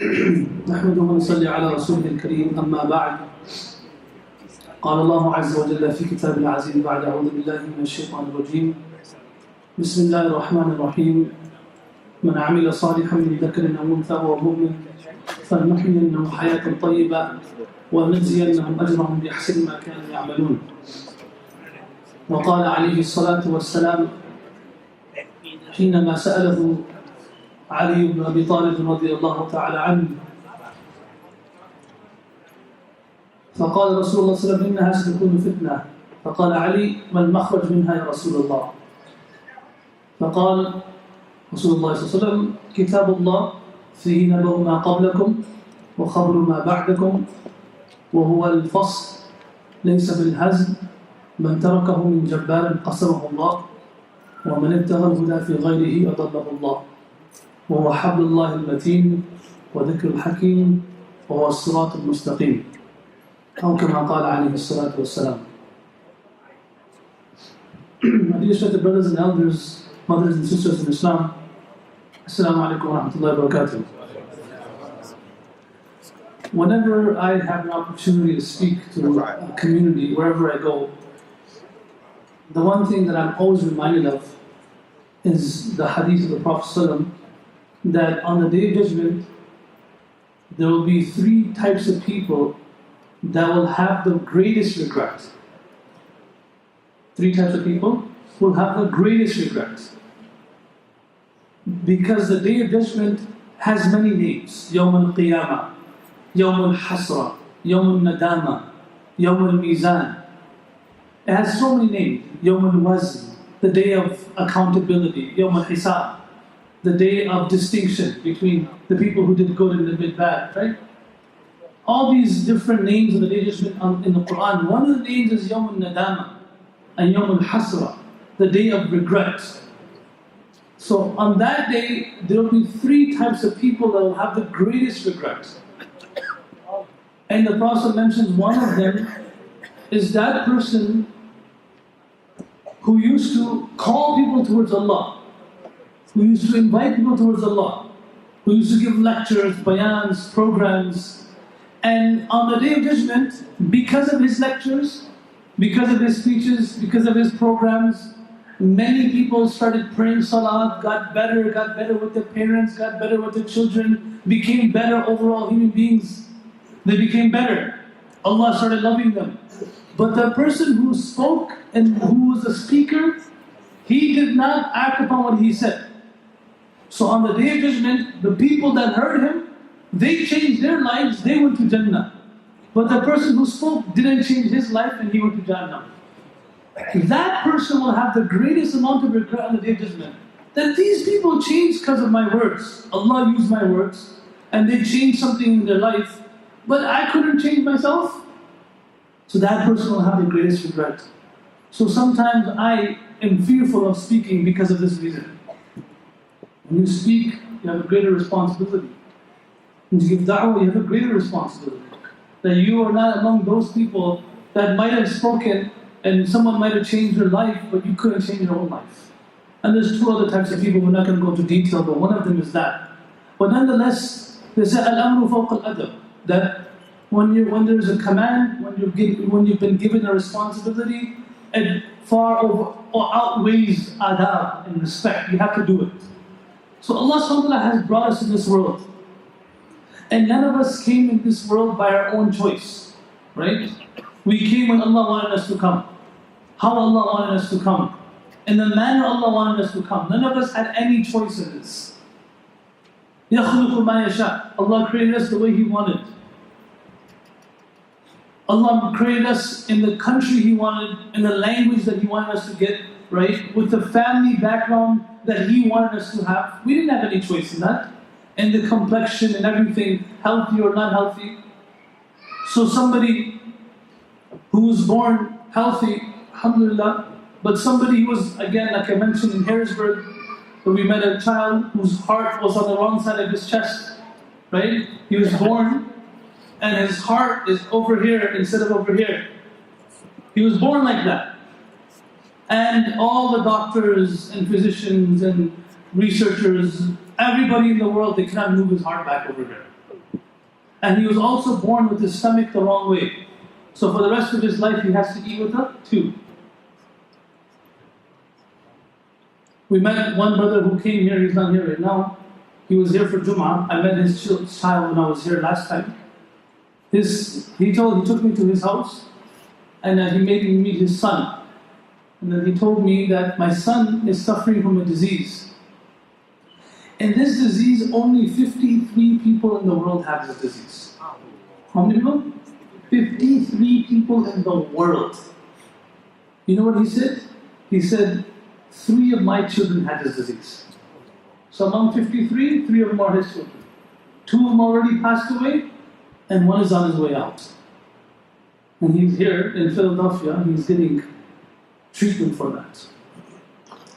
نحمده ونصلي على رسوله الكريم أما بعد قال الله عز وجل في كتاب العزيز بعد أعوذ بالله من الشيطان الرجيم بسم الله الرحمن الرحيم من عمل صالحا من ذكر أو أنثى وهو مؤمن فلنحيينه حياة طيبة ونجزينهم أجرهم بأحسن ما كانوا يعملون. وقال عليه الصلاة والسلام حينما سأله علي بن أبي طالب رضي الله تعالى عنه فقال رسول الله صلى الله عليه وسلم إنها ستكون فتنة، فقال علي ما المخرج منها يا رسول الله؟ فقال رسول الله صلى الله عليه وسلم كتاب الله فيه نبأ ما قبلكم وخبر ما بعدكم وهو الفصل ليس بالهزل من تركه من جبار قسمه الله ومن ابتغى الهدى في غيره أضله الله وهو حبل الله المتين وذكر الحكيم وهو الصراط المستقيم أو كما قال عليه الصلاة والسلام. My dear respected brothers and elders, mothers and sisters in Islam, Assalamu alaikum wa rahmatullahi wa barakatuh. Whenever I have an opportunity to speak to a community, wherever I go, the one thing that I'm always reminded of is the hadith of the Prophet ﷺ, that on the Day of Judgment, there will be three types of people that will have the greatest regret. Three types of people will have the greatest regret. Because the Day of Judgment has many names. Yawm al-Qiyamah, Yawm al-Hasra, Yawm al-Nadama, Yawm al-Mizan. It has so many names. Yawm al-Wazn, the day of accountability. Yawm al-Hisab, the day of distinction between the people who did good and the did bad, right? All these different names of the Day of Judgment in the Quran. One of the names is Yawm al-Nadama and Yawm al-Hasra, the day of regret. So on that day, there will be three types of people that will have the greatest regret. And the Prophet mentions one of them is that person who used to call people towards Allah, who used to invite people towards Allah, who used to give lectures, bayans, programs. And on the Day of Judgment, because of his lectures, because of his speeches, because of his programs, many people started praying salat, got better with their parents, got better with their children, became better overall human beings. They became better. Allah started loving them. But the person who spoke and who was a speaker, he did not act upon what he said. So on the Day of Judgment, the people that heard him, they changed their lives, they went to Jannah. But the person who spoke didn't change his life and he went to Jannah. That person will have the greatest amount of regret on the Day of Judgment. That these people changed because of my words. Allah used my words and they changed something in their life, but I couldn't change myself. So that person will have the greatest regret. So sometimes I am fearful of speaking because of this reason. When you speak, you have a greater responsibility. When you give da'wah, you have a greater responsibility. That you are not among those people that might have spoken and someone might have changed their life, but you couldn't change your own life. And there's two other types of people, we're not going to go into detail, but one of them is that. But nonetheless, they say al-amru fawqa al-adab, that when there's a command, when you've been given a responsibility, it far over or outweighs adab and respect. You have to do it. So Allah subhanahu wa ta'ala has brought us in this world. And none of us came in this world by our own choice, right? We came when Allah wanted us to come. How Allah wanted us to come. In the manner Allah wanted us to come. None of us had any choice in this. يَخْلُقُ مَا يَشَاءُ. Allah created us the way He wanted. Allah created us in the country He wanted, in the language that He wanted us to get, right? With the family background that He wanted us to have. We didn't have any choice in that. And the complexion and everything, healthy or not healthy. So somebody who was born healthy, alhamdulillah, but somebody who was, again, like I mentioned in Harrisburg, where we met a child whose heart was on the wrong side of his chest, right? He was born and his heart is over here instead of over here. He was born like that. And all the doctors and physicians and researchers, everybody in the world, they cannot move his heart back over here. And he was also born with his stomach the wrong way. So for the rest of his life, he has to eat with a tube. We met one brother who came here, he's not here right now. He was here for Jum'ah. I met his child when I was here last time. He took me to his house, and he made me meet his son. And then he told me that my son is suffering from a disease. And this disease, only 53 people in the world have this disease. How many people? 53 people in the world. You know what he said? He said, 3 of my children had this disease. So among 53, 3 of them are his children. 2 of them already passed away, and 1 is on his way out. And he's here in Philadelphia, he's getting treatment for that.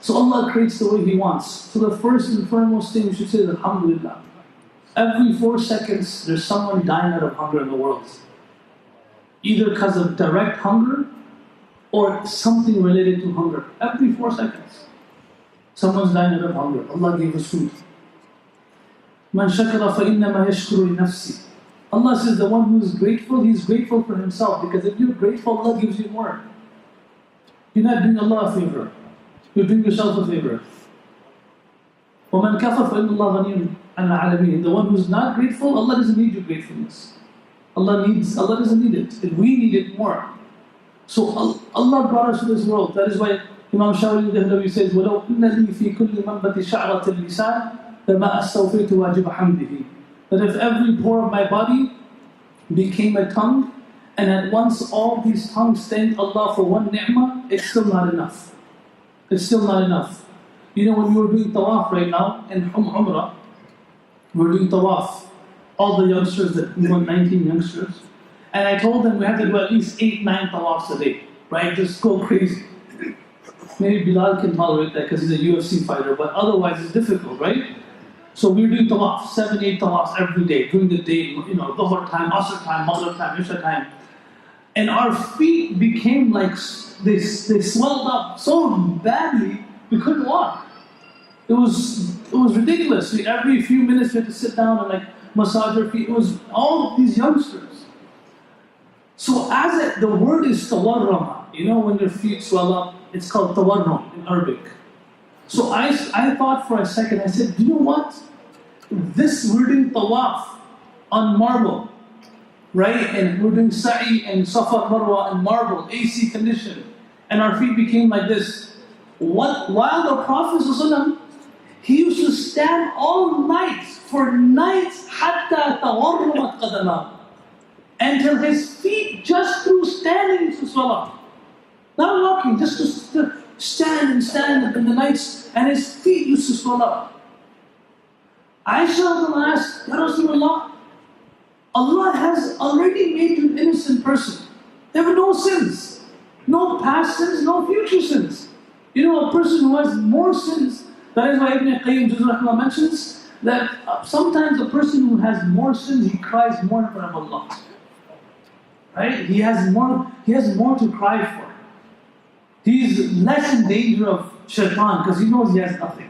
So Allah creates the way He wants. So the first and foremost thing you should say is Alhamdulillah. Every 4 seconds, there's someone dying out of hunger in the world. Either because of direct hunger, or something related to hunger. Every 4 seconds, someone's dying out of hunger. Allah gave us food. Man shakara fa innama yashkuru li nafsi. Allah says the one who is grateful, he's grateful for himself. Because if you're grateful, Allah gives you more. You're not doing Allah a favor. You're doing yourself a favor. وَمَنْ كَفَرَ فَإِنَّ اللَّهَ غَنِيٌّ عَنِ الْعَالَمِينَ. The one who's not grateful, Allah doesn't need your gratefulness. Allah doesn't need it. And we need it more. So Allah brought us to this world. That is why Imam Shawli al-Dahlawi says, وَلَوْ إِنَّ لِي فِي كُلِّ مَنْبَتِ شَعْرَةِ اللِّسَانِ لَمَا أَسْتَوْفِيتُ وَاجِبَ حَمْدِهِ. That if every pore of my body became a tongue, and at once all these tongues thank Allah for one ni'mah, it's still not enough. It's still not enough. You know, when we were doing tawaf right now in Umrah, we were doing tawaf. All the youngsters, we were 19 youngsters. And I told them we had to do at least 8-9 tawafs a day. Right? Just go crazy. Maybe Bilal can tolerate that because he's a UFC fighter, but otherwise it's difficult, right? So we were doing tawaf, 7-8 tawafs every day, during the day, Dhuhr time, Asr time, Maghrib time, Isha time. And our feet became like, they swelled up so badly, we couldn't walk. It was ridiculous. Every few minutes we had to sit down and like massage our feet. It was all these youngsters. So the word is tawarrama. You know when your feet swell up, it's called tawarrum in Arabic. So I thought for a second, I said, you know what? We're doing tawaf on marble, right? And we're doing sa'i and safa marwa and marble, AC condition. And our feet became like this. While the Prophet ﷺ, he used to stand all night, for nights, حَتَّى تَوَرُّمَتْ قَدَمَهُ, until his feet just through standing used to swell up. Not walking, just to stand in the nights, and his feet used to swell up. Aisha asked, Ya Rasulullah, Allah has already made you an innocent person. There were no sins. No past sins, no future sins. You know, a person who has more sins, that is why Ibn Qayyim Rahman mentions that sometimes a person who has more sins, he cries more in front of Allah. Right? He has more to cry for. He's less in danger of shaitan because he knows he has nothing.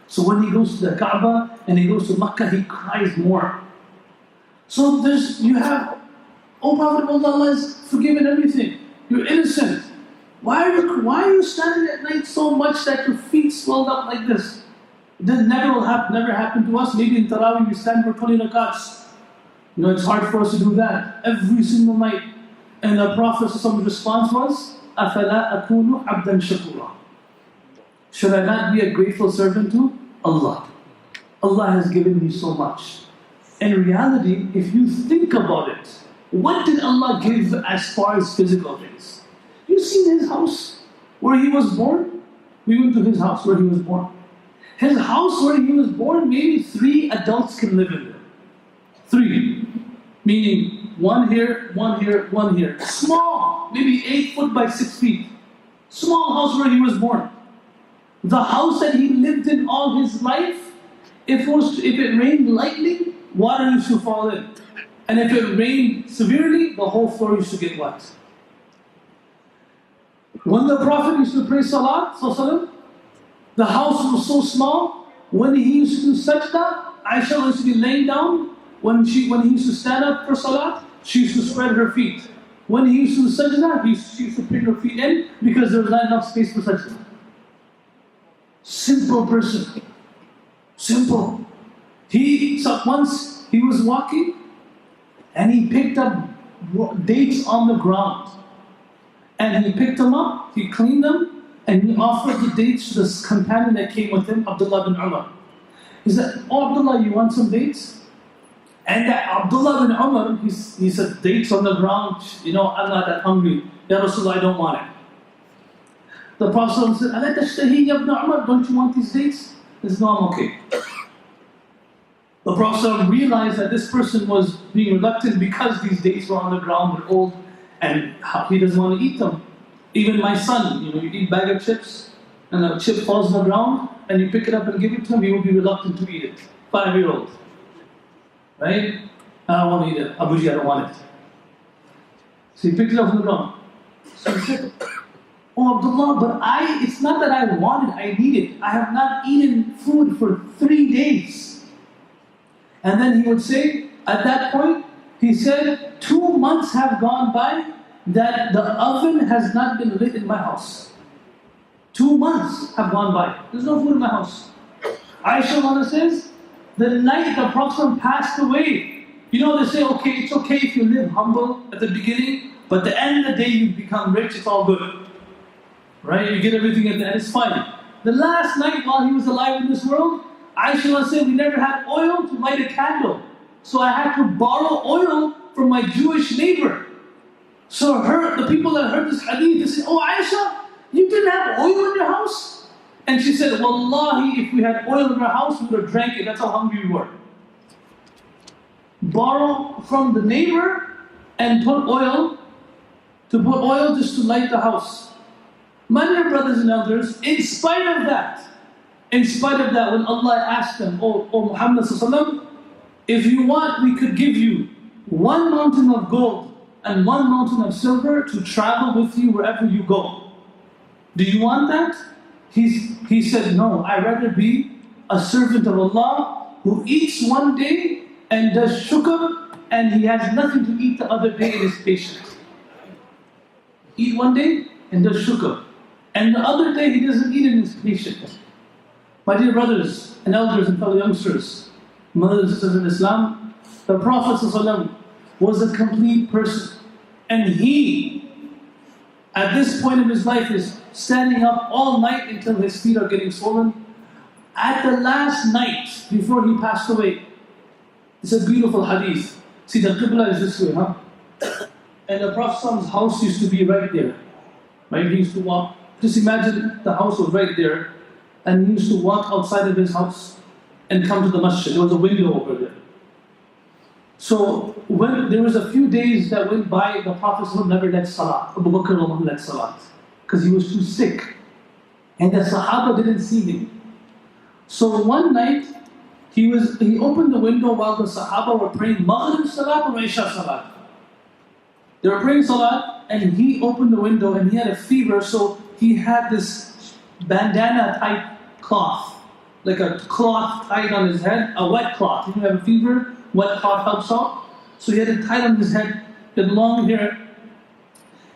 So when he goes to the Kaaba and he goes to Makkah, he cries more. So you have, oh Prophet of Allah has forgiven everything. You're innocent. Why are you standing at night so much that your feet swelled up like this? This never happened to us. Maybe in Taraweeh we stand for 20 rakats. It's hard for us to do that every single night. And the Prophet's response was, أَفَلَا أَكُونُ عَبْدًا شَكُورًا. Should I not be a grateful servant to Allah? Allah has given me so much. In reality, if you think about it, what did Allah give as far as physical things? You seen his house where he was born? We went to his house where he was born. His house where he was born, maybe 3 adults can live in there. 3. Meaning, one here, one here, one here. Small, maybe 8 foot by 6 feet. Small house where he was born. The house that he lived in all his life, if it rained lightly, water used to fall in. And if it rained severely, the whole floor used to get wet. When the Prophet used to pray Salat, the house was so small, when he used to do sajda, Aisha used to be laying down, when he used to stand up for salat, she used to spread her feet. When he used to do sajda, she used to bring her feet in because there was not enough space for sajda. Simple person. Simple. Once he was walking and he picked up dates on the ground. And he picked them up, he cleaned them, and he offered the dates to this companion that came with him, Abdullah bin Umar. He said, "Oh Abdullah, you want some dates?" And that Abdullah bin Umar, he said, "Dates on the ground, I'm not that hungry. Ya Rasulullah, I don't want it." The Prophet said, "Ala tashtahi ya ibn Umar, don't you want these dates?" He said, "No, I'm okay." The Prophet realized that this person was being reluctant because these dates were on the ground, they're old, and he doesn't want to eat them. Even my son, you eat a bag of chips, and a chip falls on the ground, and you pick it up and give it to him, he will be reluctant to eat it. 5-year-old. Right? "I don't want to eat it. Abuji, I don't want it." So he picked it up from the ground. So he said, "Oh Abdullah, but it's not that I want it, I need it. I have not eaten food for 3 days." And then he would say, at that point, he said, 2 months have gone by that the oven has not been lit in my house. 2 months have gone by. There's no food in my house. Aisha Mother says, the night the Prophet passed away, they say, okay, it's okay if you live humble at the beginning, but at the end of the day you become rich, it's all good. Right? You get everything at the end, it's fine. The last night while he was alive in this world, Aisha said, we never had oil to light a candle. So I had to borrow oil from my Jewish neighbor. So the people that heard this hadith, they said, "Oh Aisha, you didn't have oil in your house?" And she said, "Wallahi, if we had oil in our house, we would have drank it. That's how hungry we were." Borrow from the neighbor and put oil just to light the house. My dear brothers and elders, in spite of that, when Allah asked them, "Oh Muhammad sallallahu alaihi wasallam, if you want, we could give you 1 mountain of gold and 1 mountain of silver to travel with you wherever you go. Do you want that?" He said, "No, I'd rather be a servant of Allah who eats one day and does shukr and he has nothing to eat the other day and is patient." Eat one day and does shukr. And the other day he doesn't eat and is patient. My dear brothers and elders and fellow youngsters, mothers and sisters in Islam, the Prophet ﷺ was a complete person. And he, at this point in his life, is standing up all night until his feet are getting swollen. At the last night, before he passed away, it's a beautiful hadith. See, the Qibla is this way, huh? And the Prophet's house used to be right there. Right? He used to walk. Just imagine the house was right there, and he used to walk outside of his house and come to the masjid. There was a window over there. So when there was a few days that went by, the Prophet never led salat. Abu Bakr led salat because he was too sick, and the Sahaba didn't see him. So one night he opened the window while the Sahaba were praying Maghrib salat or Isha salat. They were praying salat, and he opened the window, and he had a fever, so he had this bandana type cloth, like a cloth tied on his head, a wet cloth. If you have a fever, wet cloth helps out. So he had it tied on his head, he had long hair,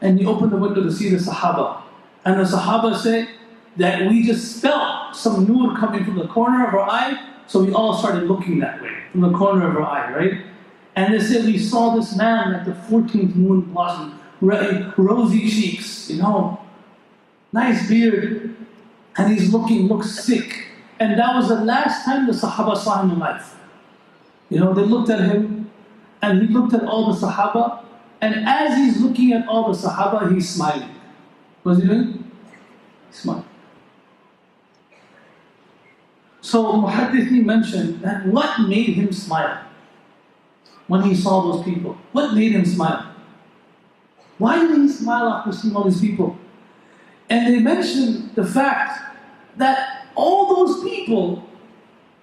and he opened the window to see the Sahaba. And the Sahaba say that we just felt some nur coming from the corner of our eye, so we all started looking that way, from the corner of our eye, right? And they said we saw this man at the 14th moon blossom, rosy cheeks, nice beard, and looks sick. And that was the last time the Sahaba saw him in life. They looked at him, and he looked at all the Sahaba, and as he's looking at all the Sahaba, he's smiling. What's he doing? Smiling. So Muhaddithin mentioned that what made him smile when he saw those people? What made him smile? Why did he smile after seeing all these people? And they mentioned the fact that all those people,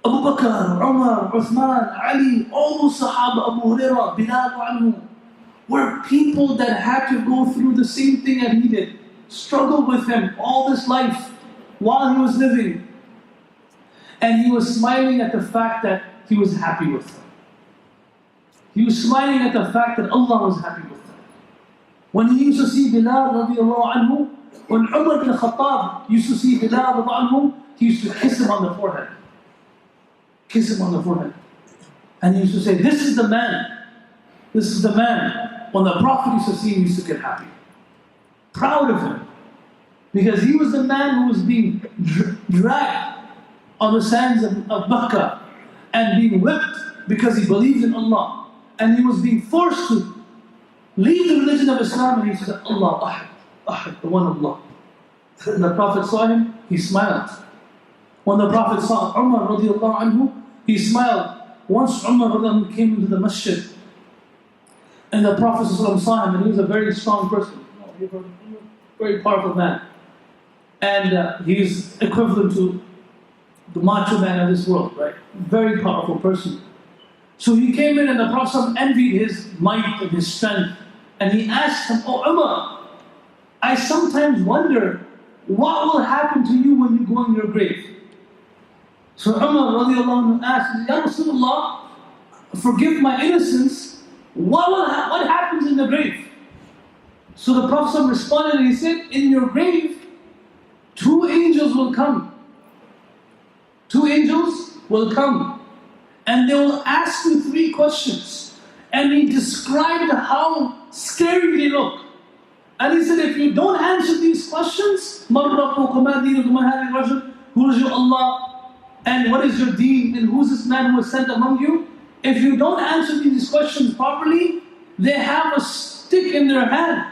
Abu Bakr, Umar, Uthman, Ali, all those Sahaba, Abu Hurairah, Bilal anhu, were people that had to go through the same thing that he did, struggle with him all this life while he was living. And he was smiling at the fact that he was happy with them. He was smiling at the fact that Allah was happy with them. When he used to see Bilal radiallahu anhu, when Umar bin Khattab used to see Bilal radiallahu anhu, he used to kiss him on the forehead. Kiss him on the forehead. And he used to say, this is the man. This is the man. When the Prophet used to see him, he used to get happy. Proud of him. Because he was the man who was being dragged on the sands of Makkah and being whipped because he believed in Allah. And he was being forced to leave the religion of Islam, and he said, Allah, Ahad, Ahad, the one Allah. When the Prophet saw him, he smiled. When the Prophet saw Umar radiallahu anhu, he smiled. Once Umar radiallahu anhu came into the masjid, and the Prophet saw him, and he was a very strong person, very powerful man. And he's equivalent to the macho man of this world, right? Very powerful person. So he came in, and the Prophet envied his might and his strength. And he asked him, Oh Umar, I sometimes wonder what will happen to you when you go in your grave. So Umar radiallahu anhu asked, Ya Rasulullah, forgive my innocence, what happens in the grave? So the Prophet responded and he said, in your grave, 2 angels will come. 2 angels will come. And they will ask you 3 questions. And he described how scary they look. And he said, if you don't answer these questions, who is your Allah? And what is your deen? And who is this man who was sent among you? If you don't answer these questions properly, they have a stick in their hand.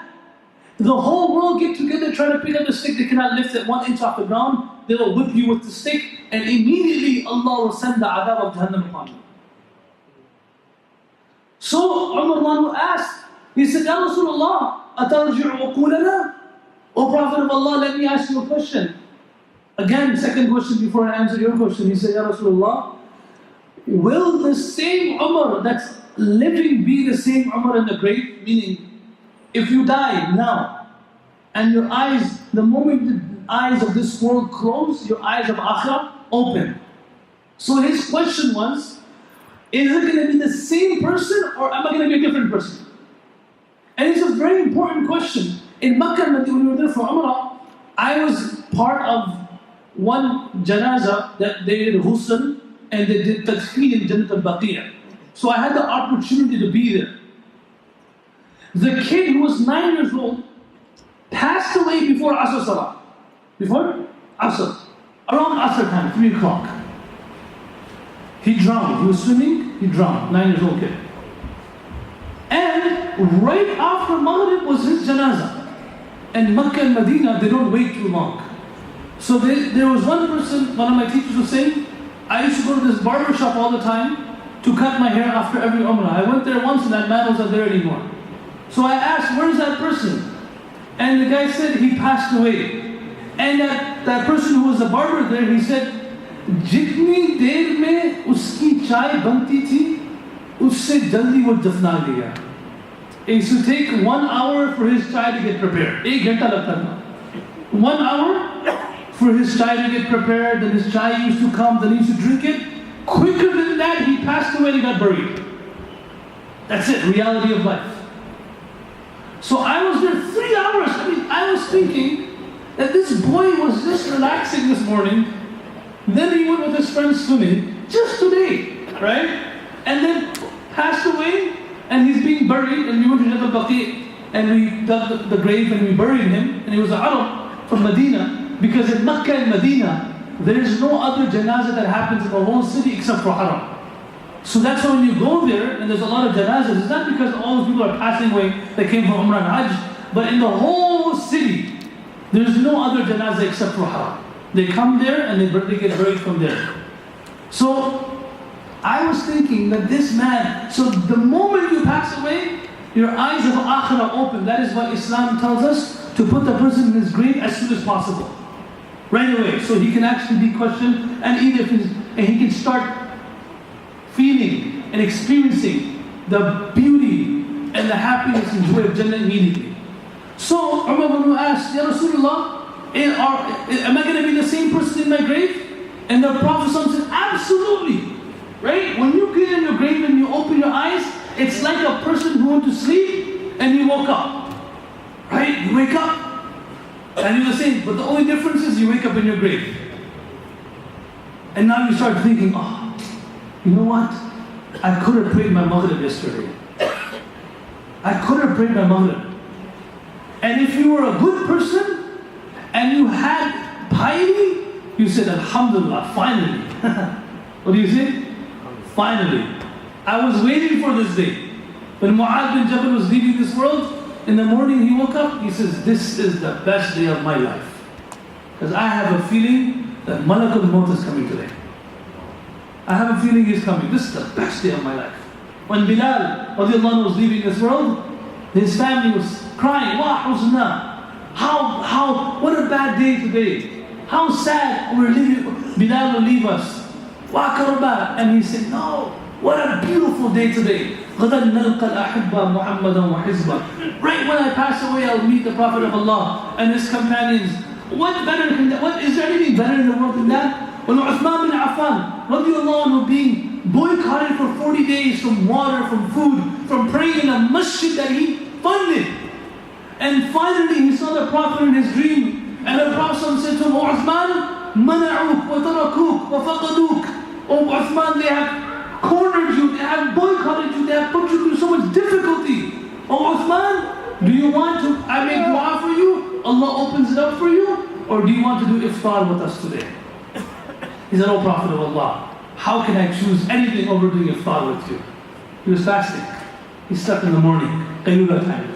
The whole world get together, try to pick up the stick, they cannot lift it 1 inch off the ground. They will whip you with the stick, and immediately Allah will send the adab of Jahannam upon you. So Umar asked, he said, Ya Rasulullah, atarji'u uqulana? O Prophet of Allah, let me ask you a question. Again, second question before I answer your question. He said, Ya Rasulullah, will the same Umar that's living be the same Umar in the grave? Meaning, if you die now, and your eyes, the moment the eyes of this world close, your eyes of Akhirah open. So his question was, is it going to be the same person, or am I going to be a different person? And it's a very important question. In Makkah, when we were there for Umrah, I was part of one janazah that they did ghusl and they did tadfeen in Jannat al-Baqiyah. So I had the opportunity to be there. The kid who was 9 years old passed away before Asr Salah. Before Asr. Around Asr time, 3 o'clock. He drowned. He was swimming, he drowned. 9 years old kid. And right after Maghrib was his janazah. And Makkah and Madinah, they don't wait too long. So there was one person, one of my teachers was saying, I used to go to this barber shop all the time to cut my hair after every Umrah. I went there once and that man wasn't there anymore. So I asked, where's that person? And the guy said, he passed away. And that person who was the barber there, he said, Jitni der mein uski chai banti thi, usse jaldi wo dafna liya. It used to take 1 hour for his chai to get prepared. 1 ghanta lagta tha. 1 hour for his chai to get prepared, then his chai used to come, then he used to drink it. Quicker than that, he passed away and he got buried. That's it, reality of life. So I was there 3 hours. I was thinking that this boy was just relaxing this morning. Then he went with his friends swimming, just today, right? And then passed away, and he's being buried, and we went to Jabal Baqi, and we dug the grave and we buried him, and he was an Arab from Medina, because in Makkah and Medina, there is no other janazah that happens in the whole city except for Haram. So that's why when you go there, and there's a lot of janazahs, it's not because all those people are passing away that came from Umrah and Hajj, but in the whole city, there's no other janazah except for Haram. They come there and they get buried from there. So I was thinking that this man, so the moment you pass away, your eyes of Akhirah open. That is why Islam tells us to put the person in his grave as soon as possible. Right away, so he can actually be questioned, and he can start feeling and experiencing the beauty and the happiness and joy of Jannah immediately. So Umar asked, Ya Rasulullah, am I going to be the same person in my grave? And the Prophet said, absolutely. Right? When you get in your grave and you open your eyes, It's like a person who went to sleep and he woke up. Right? You wake up and you're the same, but the only difference is you wake up in your grave. And now you start thinking, oh, you know what? I could have prayed my Maghrib yesterday. I could have prayed my Maghrib. And if you were a good person and you had piety, you said, Alhamdulillah, finally. What do you say? Finally. I was waiting for this day. When Mu'adh bin Jabal was leaving this world, in the morning he woke up, he says, this is the best day of my life. Because I have a feeling that Malakul Maut is coming today. I have a feeling he's coming. This is the best day of my life. When Bilal radiallahu anhu was leaving this world, his family was crying, Wa huzna. What a bad day today. How sad we're leaving, Bilal will leave us. Wa karba. And he said, no, what a beautiful day today. غَدًا نَلْقَى الْأَحِبَّ مُحَمَّدًا وَحِزْبًا. Right when I pass away, I'll meet the Prophet of Allah and his companions. What better than that? What, is there anything better in the world than that? When Uthman bin Affan, radiallahu anhu, being boycotted for 40 days from water, from food, from praying in a masjid that he funded. And finally he saw the Prophet in his dream. And the Prophet said to him, O Uthman, مَنَعُوكَ وَتَرَكُوكَ وَفَقَدُوكَ. O Uthman, they have cornered you, they have boycotted you, they have put you through so much difficulty. Oh Uthman, do you want to, I make dua for you, Allah opens it up for you, or do you want to do iftar with us today? He said, oh Prophet of Allah, how can I choose anything over doing iftar with you? He was fasting. He slept in the morning, Qayyulah time.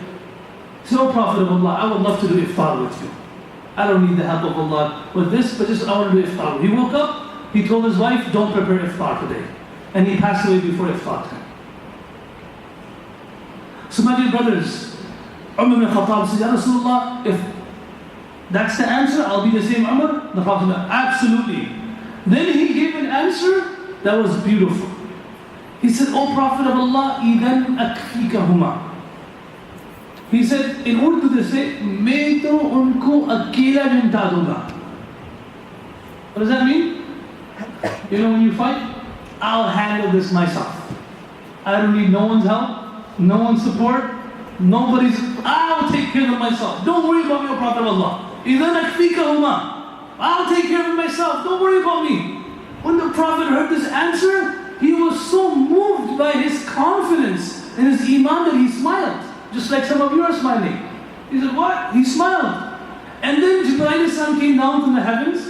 He said, oh Prophet of Allah, I would love to do iftar with you. I don't need the help of Allah with this, but just I want to do iftar. He woke up, he told his wife, don't prepare iftar today. And he passed away before iftar time. So my dear brothers, Umar bin Khattab said, Ya Rasulullah, if that's the answer, I'll be the same Umar. The Prophet said, absolutely. Then he gave an answer that was beautiful. He said, O Prophet of Allah, إِذَنْ أَكْفِيكَهُمَا. He said, in Urdu they say, मैं तो उनको अकेला निपटा दूंगा. What does that mean? You know when you fight? I'll handle this myself. I don't need no one's help, no one's support, nobody's, I'll take care of myself. Don't worry about me, O Prophet of Allah. إِذَنْ أَكْفِيكَهُمَا. I'll take care of myself, don't worry about me. When the Prophet heard this answer, he was so moved by his confidence in his iman that he smiled. Just like some of you are smiling. He said, what? He smiled. And then Jibreel came down from the heavens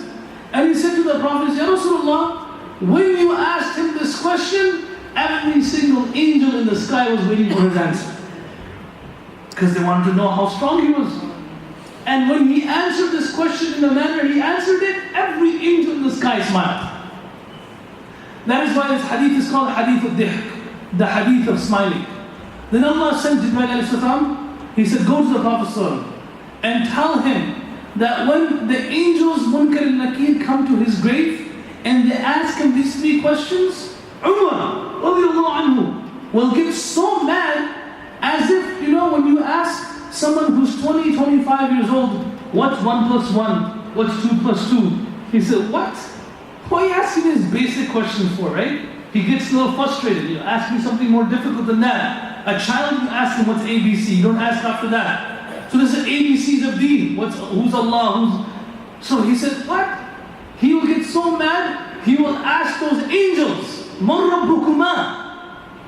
and he said to the Prophet, Ya Rasulullah, when you asked him this question, every single angel in the sky was waiting for his answer. Because they wanted to know how strong he was. And when he answered this question in the manner he answered it, every angel in the sky smiled. That is why this hadith is called hadith al-dihk, the hadith of smiling. Then Allah sent Jibreel alayhi salam, he said, go to the Prophet and tell him that when the angels Munkar and Nakir come to his grave and they ask him these three questions, Umar radiallahu anhu will get so mad as if, you know, when you ask someone who's 20, 25 years old, what's 1 plus 1? What's 2 plus 2? He said, what? Why are you asking these basic questions for, right? He gets a little frustrated. You know, ask me something more difficult than that. A child, you ask him what's ABC. You don't ask after that. So this is ABCs of Deen. Who's Allah? So he said, what? He will get so mad, he will ask those angels, مَنْ رَبُّكُمَا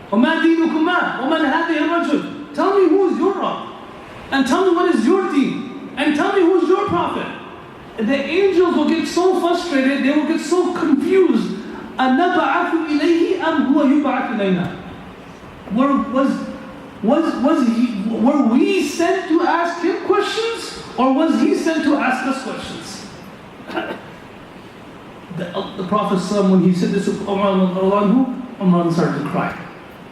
وَمَا دِينُكُمَا وَمَنْ هَذِهِ الرَّجُلُ. Tell me who is your Rabb. And tell me what is your deen. And tell me who is your prophet. The angels will get so frustrated, they will get so confused. أَنَبَعَثُ إِلَيْهِ أَمْ هُوَ يُبْعَثُ إِلَيْنَا. Were we sent to ask him questions, or was he sent to ask us questions? The Prophet when he said this to Umar started to cry.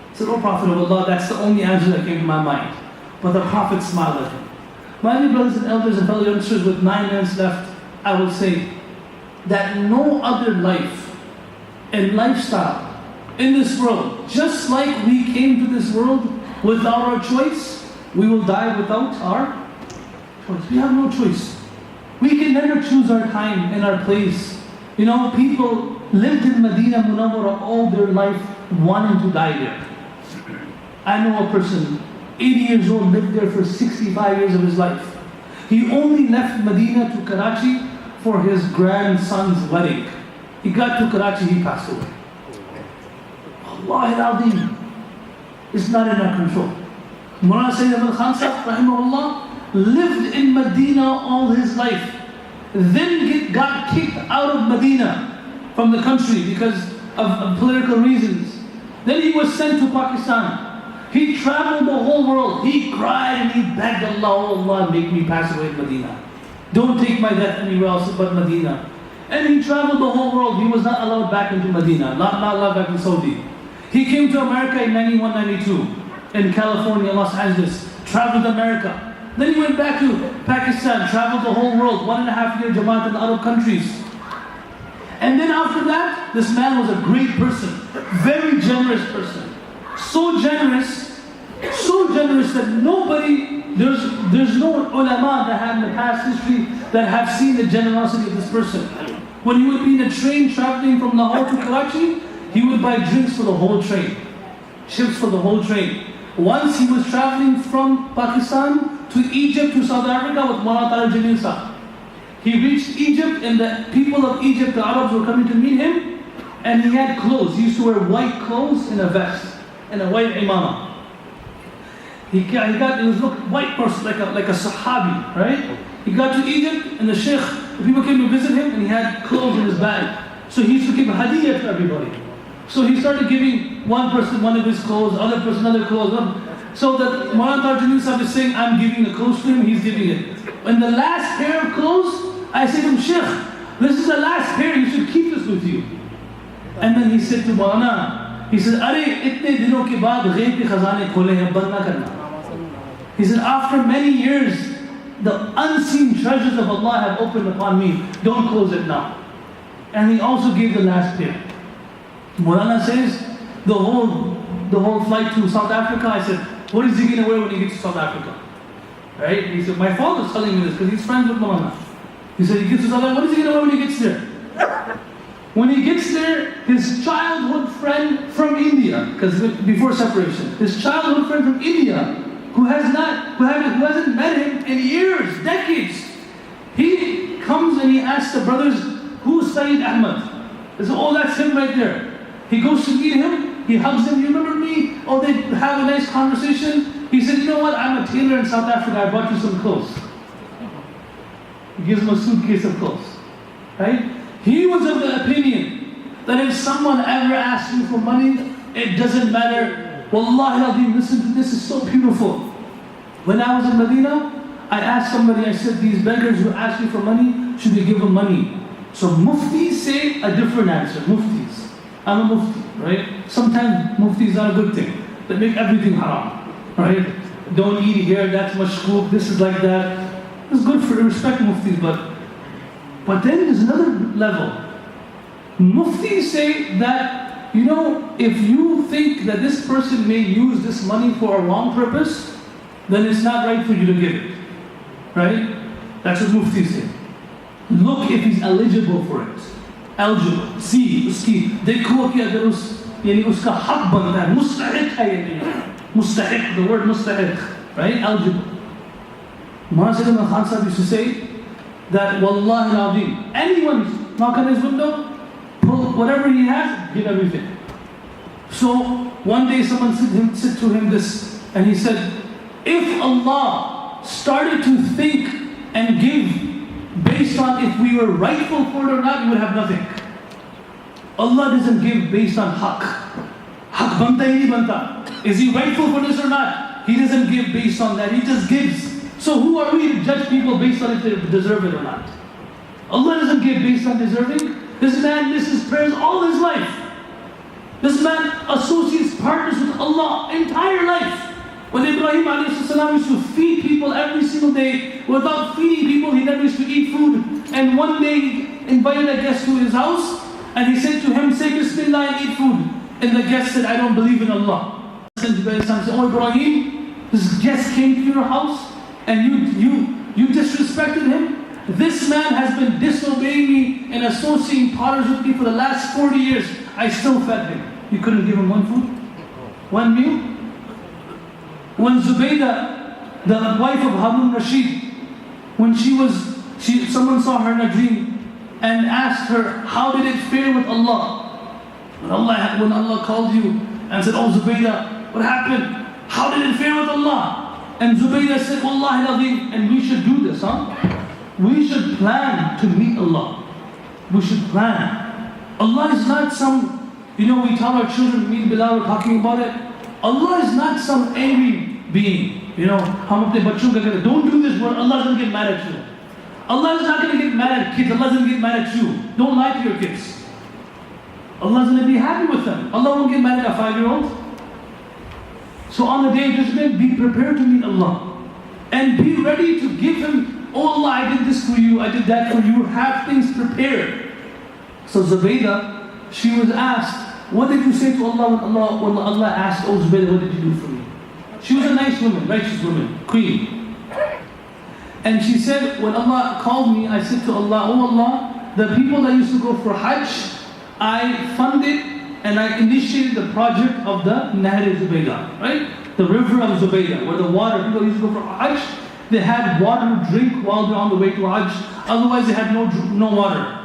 He said, oh Prophet of Allah, that's the only answer that came to my mind. But the Prophet smiled at him. My dear brothers and elders and fellow youngsters, with 9 minutes left, I will say that no other life and lifestyle in this world, just like we came to this world without our choice, we will die without our choice. We have no choice. We can never choose our time and our place. You know, people lived in Medina Munawwara all their life wanting to die there. I know a person, 80 years old, lived there for 65 years of his life. He only left Medina to Karachi for his grandson's wedding. He got to Karachi, he passed away. Wallahi al-Azim. It's not in our control. Mulana Sayyid Ahmad Khan Sahib, rahimahullah, lived in Medina all his life. Then got kicked out of Medina from the country because of political reasons. Then he was sent to Pakistan. He traveled the whole world. He cried and he begged Allah, oh Allah, make me pass away in Medina. Don't take my death anywhere else but Medina. And he traveled the whole world. He was not allowed back into Medina, not allowed back in Saudi. He came to America in 91, 92, in California, Los Angeles, traveled America. Then he went back to Pakistan, traveled the whole world, 1.5 year Jamaat in the Arab countries. And then after that, this man was a great person, very generous person. So generous that nobody, there's no ulama that have in the past history that have seen the generosity of this person. When he would be in a train traveling from Lahore to Karachi, he would buy drinks for the whole train, chips for the whole train. Once he was traveling from Pakistan to Egypt to South Africa with Maulana Jamil Sahib. He reached Egypt and the people of Egypt, the Arabs, were coming to meet him, and he had clothes. He used to wear white clothes and a vest and a white imama. It was look white person, like a sahabi, right? He got to Egypt and the people came to visit him and he had clothes in his bag. So he used to give a hadiyah to everybody. So he started giving one person one of his clothes, other person another clothes. So that Maulana Jamil Sahib is saying, I'm giving the clothes to him, he's giving it. When the last pair of clothes, I said to him, Sheikh, this is the last pair, you should keep this with you. And then he said to Maulana, he said, Are, itne dino ke baad ghaib ke khazane khole hain, band na karna. He said, after many years, the unseen treasures of Allah have opened upon me. Don't close it now. And he also gave the last pair. Maulana says, the whole flight to South Africa, I said, what is he going to wear when he gets to South Africa? Right? He said, my father's telling me this because he's friends with Maulana. He said, he gets to South Africa, what is he going to wear when he gets there? When he gets there, his childhood friend from India, because before separation, his childhood friend from India, who hasn't met him in years, decades, he comes and he asks the brothers, who's Sayyid Ahmad? They say, oh, that's him right there. He goes to meet him, he hugs him, you remember me? Oh, they have a nice conversation. He said, you know what, I'm a tailor in South Africa, I brought you some clothes. He gives him a suitcase of clothes. Right? He was of the opinion that if someone ever asks you for money, it doesn't matter. Wallahi al-Azim, listen to this, is so beautiful. When I was in Medina, I asked somebody, I said, these beggars who ask me for money, should we give them money? So muftis say a different answer, muftis. I'm a mufti, right? Sometimes mufti is not a good thing. They make everything haram, right? Don't eat here, that's mashkook, this is like that. It's good for respect muftis, but then there's another level. Muftis say that, you know, if you think that this person may use this money for a wrong purpose, then it's not right for you to give it. Right? That's what muftis say. Look if he's eligible for it. Eligible. See, dekho ki agar uska haq banta hai, mustahiq hai ya nahi. Mustahiq, the word mustahiq. Right? Eligible. Maulana Sayyid Ahmad Khan Sahib used to say that, Wallahi al-Azim, anyone knock on his window, pull whatever he has, give everything. So one day someone said to him this, and he said, if Allah started to think and give based on if we were rightful for it or not, we would have nothing. Allah doesn't give based on haq. Haq banta hi nahi banta. Is he rightful for this or not? He doesn't give based on that, he just gives. So who are we to judge people based on if they deserve it or not? Allah doesn't give based on deserving. This man misses prayers all his life. This man associates partners with Allah entire life. When Ibrahim ﷺ used to feed people every single day, without feeding people, he never used to eat food. And one day he invited a guest to his house, and he said to him, say Bismillah and eat food. And the guest said, I don't believe in Allah. And Ibrahim said, oh Ibrahim, this guest came to your house, and you disrespected him? This man has been disobeying me and associating partners with me for the last 40 years. I still fed him. You couldn't give him one food? One meal? When Zubaydah, the wife of Harun Rashid, when someone saw her in a dream and asked her, how did it fare with Allah? When Allah called you and said, oh Zubaydah, what happened? How did it fare with Allah? And Zubaydah said, Wallahi al-Azim, and we should do this, we should plan to meet Allah. We should plan. Allah is not some, we tell our children, me and Bilal were talking about it. Allah is not some angry being. Don't do this word, Allah doesn't get mad at you. Allah is not going to get mad at kids, Allah doesn't get mad at you. Don't lie to your kids. Allah is going to be happy with them. Allah won't get mad at a 5-year-old. So on the day of judgment, be prepared to meet Allah. And be ready to give Him, oh Allah, I did this for you, I did that for you. Have things prepared. So Zubaydah, she was asked, what did you say to Allah when Allah asked, oh Zubaydah, what did you do for me? She was a nice woman, righteous woman, queen. And she said, when Allah called me, I said to Allah, oh Allah, the people that used to go for Hajj, I funded and I initiated the project of the Nahr Zubaydah, right? The river of Zubaydah, where the water, people used to go for Hajj, they had water to drink while they're on the way to Hajj, otherwise they had no water.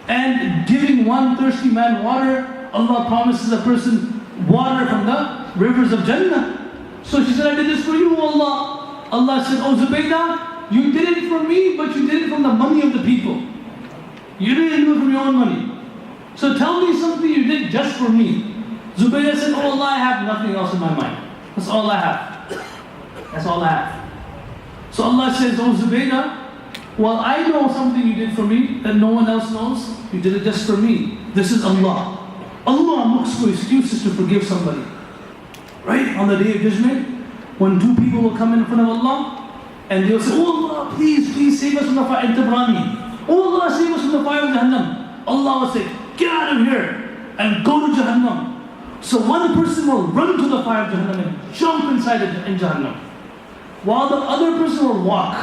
And giving one thirsty man water, Allah promises a person water from the rivers of Jannah. So she said, I did this for you, Allah. Allah said, oh Zubaydah, you did it for me, but you did it from the money of the people. You didn't do it from your own money. So tell me something you did just for me. Zubaydah said, oh Allah, I have nothing else in my mind. That's all I have. That's all I have. So Allah says, oh Zubaydah, well I know something you did for me that no one else knows. You did it just for me. This is Allah. Allah looks for excuses to forgive somebody. Right? On the day of judgment, when two people will come in front of Allah and they'll say, oh Allah, please save us from the fire of Tabrani. Oh Allah, save us from the fire of Jahannam. Allah will say, get out of here and go to Jahannam. So one person will run to the fire of Jahannam and jump inside in Jahannam, while the other person will walk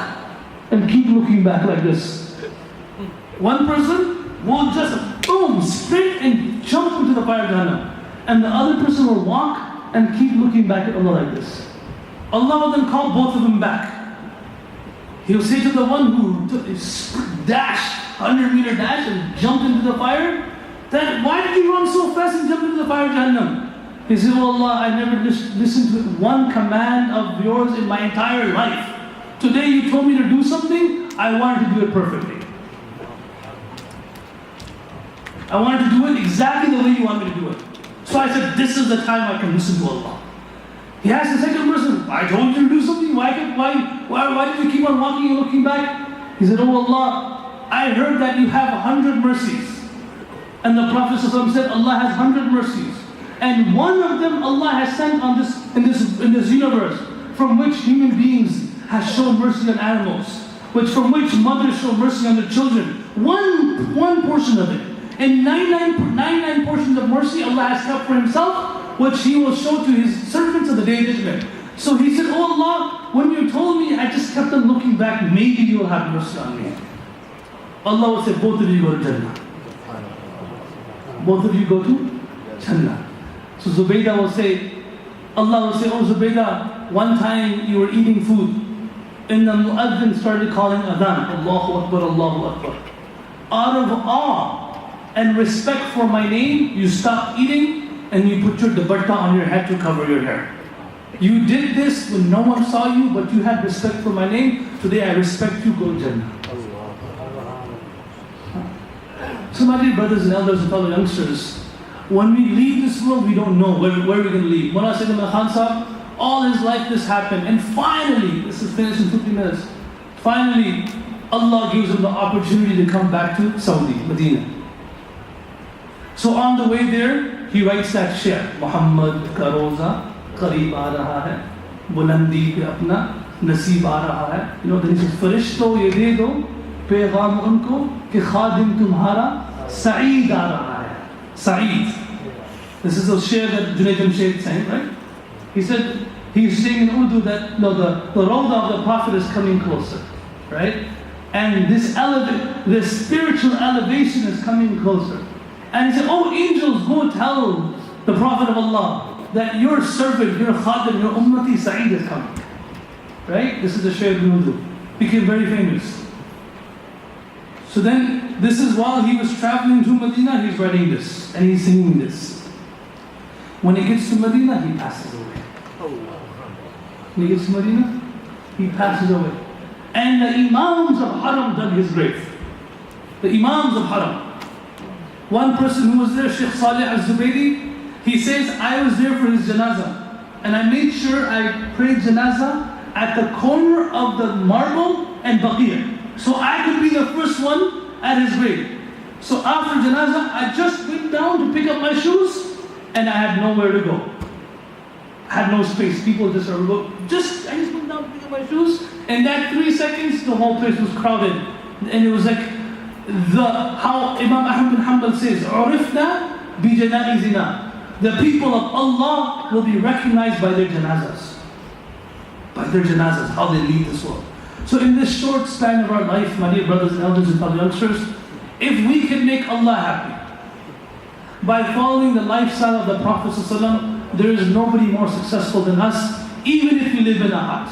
and keep looking back like this. One person will just boom, straight and jump into the fire of Jahannam, and the other person will walk and keep looking back at Allah like this. Allah will then call both of them back. He'll say to the one who took a 100-meter dash and jumped into the fire, that why did you run so fast and jump into the fire of Jahannam? He said, oh Allah, I never listened to one command of yours in my entire life. Today you told me to do something, I wanted to do it perfectly. I wanted to do it exactly the way you want me to do it. So I said, this is the time I can listen to Allah. He asked the second person, I told you to do something, why did you keep on walking and looking back? He said, oh Allah, I heard that you have 100 mercies. And the Prophet ﷺ said, Allah has 100 mercies. And one of them Allah has sent in this universe, from which human beings have shown mercy on animals, from which mothers show mercy on their children. One portion of it. And 99 portions of mercy Allah has kept for Himself, which He will show to His servants on the Day of Judgment. So he said, oh Allah, when you told me, I just kept on looking back, maybe you will have mercy on me. Allah will say, both of you go to Jannah. Both of you go to Jannah. So Zubaydah will say, Allah will say, oh Zubaydah, one time you were eating food, and the mu'adhin started calling adhan, Allahu Akbar, Allahu Akbar. Out of awe and respect for my name, you stopped eating and you put your dupatta on your head to cover your hair. You did this when no one saw you, but you had respect for my name. Today I respect you, go to Jannah. So my dear brothers and elders and fellow youngsters, when we leave this world, we don't know where we're going to leave. Mullah Sayyid Ahmad Khan Sahib, all his life this happened. And finally, this is finished in 50 minutes. Finally, Allah gives him the opportunity to come back to Saudi, Medina. So on the way there, he writes that shair, Muhammad ka roza qareeb aa raha hai, bulandi pe apna naseeb aa raha hai. Then he says, Farishto ye de do, पैगाम उनको कि खादिम तुम्हारा सईद आ रहा है. Sa'id. This is a share that Junaid Jamshed is saying, right? He said, he's saying in Urdu that no, the Rawda of the Prophet is coming closer, right? And this spiritual elevation is coming closer. And he said, oh angels, go tell the Prophet of Allah that your servant, your khadim, your ummati Sa'id is coming. Right? This is the Shaykh ibn Urdu. Became very famous. So then, this is while he was traveling to Medina, he's writing this and he's singing this. When he gets to Medina, he passes away. When he gets to Medina, he passes away. And the Imams of Haram dug his grave. The Imams of Haram. One person who was there, Sheikh Salih al-Zubayri, he says, I was there for his janazah. And I made sure I prayed janazah at the corner of the marble and Baqiyah. So I could be the first one at his grave. So after janazah, I just went down to pick up my shoes and I had nowhere to go. I had no space. People just I just went down to pick up my shoes. And that 3 seconds, the whole place was crowded. And it was like how Imam Ahmad bin Hanbal says, عُرِفْنَا بِجَنَائِزِنَا. The people of Allah will be recognized by their janazas. By their janazas, how they lead this world. So in this short span of our life, my dear brothers and elders and fellow youngsters, if we can make Allah happy by following the lifestyle of the Prophet ﷺ, there is nobody more successful than us, even if we live in a hut,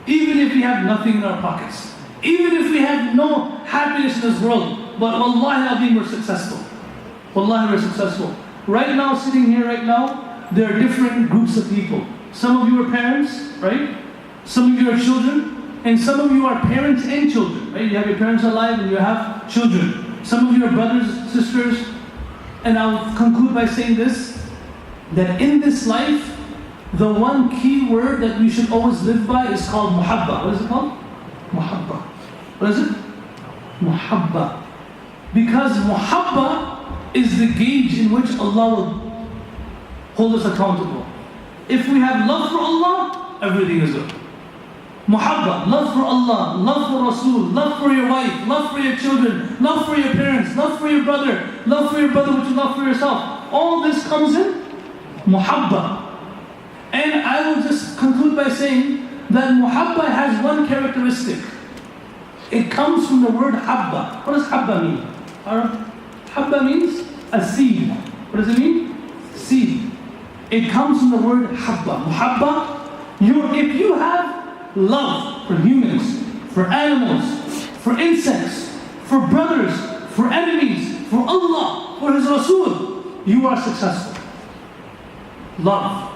even if we have nothing in our pockets, even if we have no happiness in this world. But wallahi al-Azim, we're successful. Wallahi, we're successful. Right now, sitting here right now, there are different groups of people. Some of you are parents, right? Some of you are children. And some of you are parents and children, right? You have your parents alive and you have children. Some of you are brothers, sisters. And I'll conclude by saying this, that in this life, the one key word that we should always live by is called muhabba. What is it called? Muhabba. What is it? Muhabba. Because muhabba is the gauge in which Allah will hold us accountable. If we have love for Allah, everything is good. Muhabba, love for Allah, love for Rasul, love for your wife, love for your children, love for your parents, love for your brother, love for your brother which you love for yourself. All this comes in muhabba. And I will just conclude by saying that muhabba has one characteristic. It comes from the word habba. What does habba mean? Habba means a seed. What does it mean? Seed. It comes from the word habba. Muhabba, if you have love for humans, for animals, for insects, for brothers, for enemies, for Allah, for His Rasul, you are successful. Love.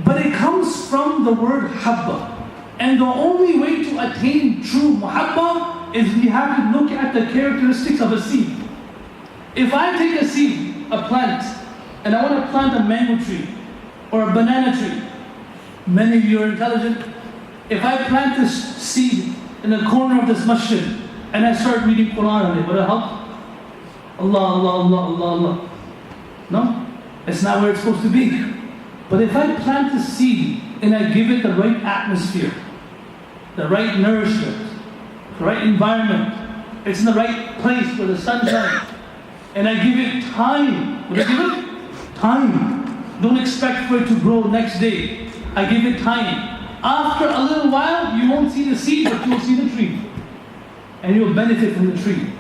But it comes from the word habba. And the only way to attain true muhabba is we have to look at the characteristics of a seed. If I take a seed, a plant, and I want to plant a mango tree or a banana tree, many of you are intelligent. If I plant this seed in the corner of this masjid and I start reading Quran on it, will it help? Allah, Allah, Allah, Allah, Allah. No? It's not where it's supposed to be. But if I plant this seed and I give it the right atmosphere, the right nourishment, the right environment, it's in the right place where the sun shines, and I give it time. What do I give it? Time. Don't expect for it to grow next day. I give it time. After a little while, you won't see the seed, but you'll see the tree. And you'll benefit from the tree.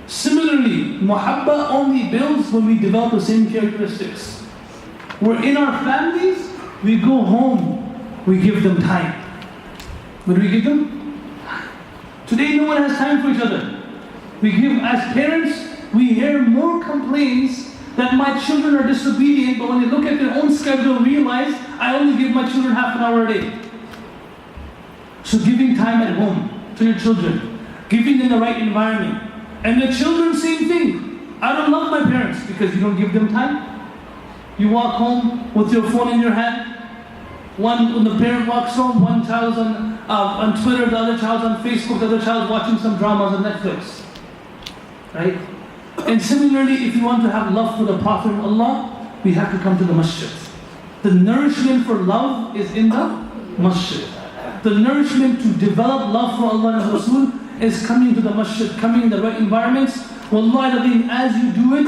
Similarly, muhabba only builds when we develop the same characteristics. We're in our families, we go home, we give them time. What do we give them? Today no one has time for each other. We give, as parents, we hear more complaints that my children are disobedient, but when they look at their own schedule, realize I only give my children half an hour a day. So giving time at home to your children, giving them the right environment. And the children, same thing. I don't love my parents because you don't give them time. You walk home with your phone in your hand. When the parent walks home, one child's on Twitter, the other child's on Facebook, the other child's watching some dramas on Netflix. Right? And similarly, if you want to have love for the Prophet of Allah, we have to come to the masjid. The nourishment for love is in the masjid. The nourishment to develop love for Allah and His Rasul is coming to the masjid, coming in the right environments. Wallahi, as you do it,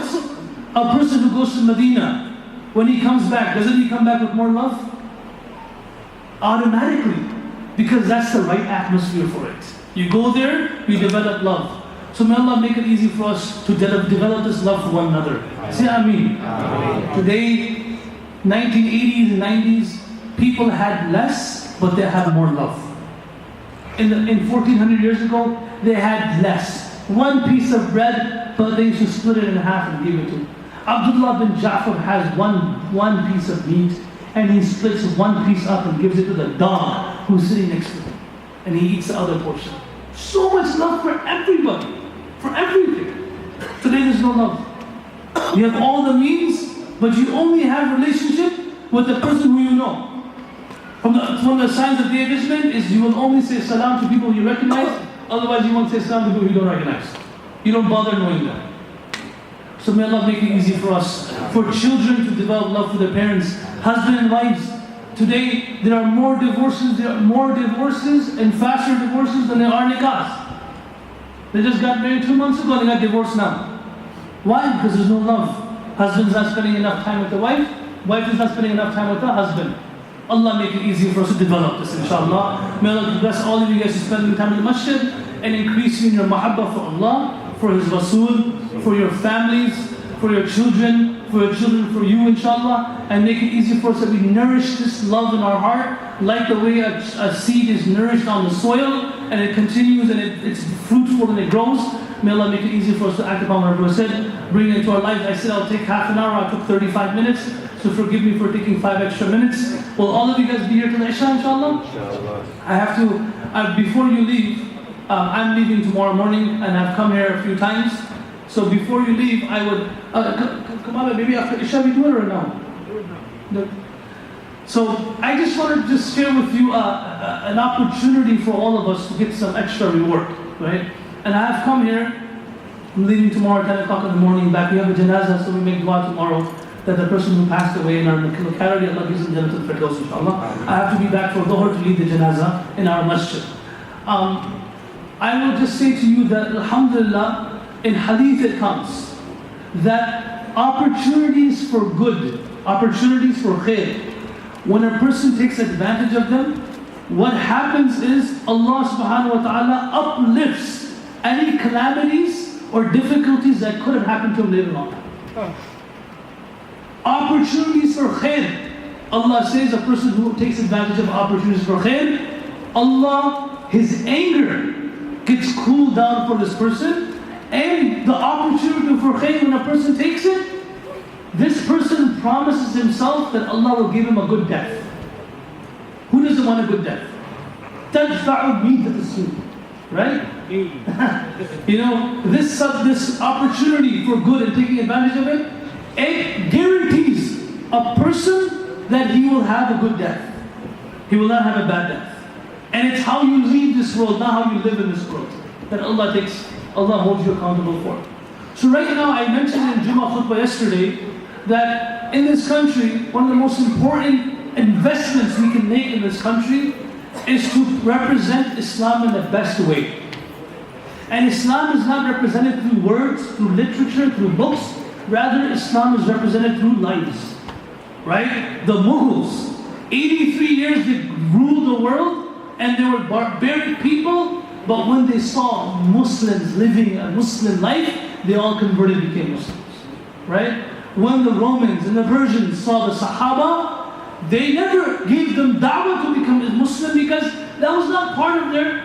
a person who goes to Medina, when he comes back, doesn't he come back with more love? Automatically. Because that's the right atmosphere for it. You go there, you develop love. So may Allah make it easy for us to develop this love for one another. Say Ameen. Today, 1980s and 90s, people had less, but they had more love. In 1400 years ago, they had less. One piece of bread, but they used to split it in half and give it to him. Abdullah bin Ja'far has one piece of meat, and he splits one piece up and gives it to the dog who's sitting next to him. And he eats the other portion. So much love for everybody, for everything. Today there's no love. You have all the means, but you only have relationship with the person who you know. From the signs of de-engagement is you will only say salam to people you recognize, otherwise you won't say salam to people you don't recognize. You don't bother knowing them. So may Allah make it easy for us, for children to develop love for their parents, husband and wives. Today there are more divorces and faster divorces than there are nikahs. They just got married 2 months ago and they got divorced now. Why? Because there's no love. Husband's not spending enough time with the wife, wife is not spending enough time with the husband. Allah make it easy for us to develop this, inshallah. May Allah bless all of you guys to spend time in the masjid and increase you in your mahabbah for Allah, for His Rasul, for your families, for your children, for you, inshallah. And make it easy for us that we nourish this love in our heart, like the way a seed is nourished on the soil, and it continues and it's fruitful and it grows. May Allah make it easy for us to act upon what our Prophet said, bring it into our life. I said I'll take half an hour, I took 35 minutes. So forgive me for taking 5 extra minutes. Will all of you guys be here till Isha, inshallah? Inshallah. I have to, before you leave, I'm leaving tomorrow morning and I've come here a few times. So before you leave, I would, come on, maybe after Isha we do it or no? No. So I just wanted to just share with you an opportunity for all of us to get some extra reward, right? And I have come here, I'm leaving tomorrow at 10 o'clock in the morning back. We have a janazah, so we make dua tomorrow that the person who passed away in our locality, Allah gives him Jannatul Firdaus, inshallah. I have to be back for Dhuhr to lead the janazah in our masjid. I will just say to you that, alhamdulillah, in hadith it comes that opportunities for good, opportunities for khair, when a person takes advantage of them, what happens is Allah subhanahu wa ta'ala uplifts any calamities or difficulties that could have happened to him later on. Opportunities for khair. Allah says a person who takes advantage of opportunities for khair, Allah, His anger gets cooled down for this person, and the opportunity for khair, when a person takes it, this person promises himself that Allah will give him a good death. Who doesn't want a good death? تَدْفَعُ مِيتَةَ السُّوءِ. Right? You know, this opportunity for good and taking advantage of it, it guarantees a person that he will have a good death. He will not have a bad death. And it's how you leave this world, not how you live in this world, that Allah holds you accountable for. So right now, I mentioned in Jummah khutbah yesterday that in this country, one of the most important investments we can make in this country is to represent Islam in the best way. And Islam is not represented through words, through literature, through books. Rather, Islam is represented through lives. Right? The Mughals, 83 years they ruled the world, and they were barbaric people, but when they saw Muslims living a Muslim life, they all converted and became Muslims. Right? When the Romans and the Persians saw the Sahaba, they never gave them da'wah to become a Muslim because that was not part of their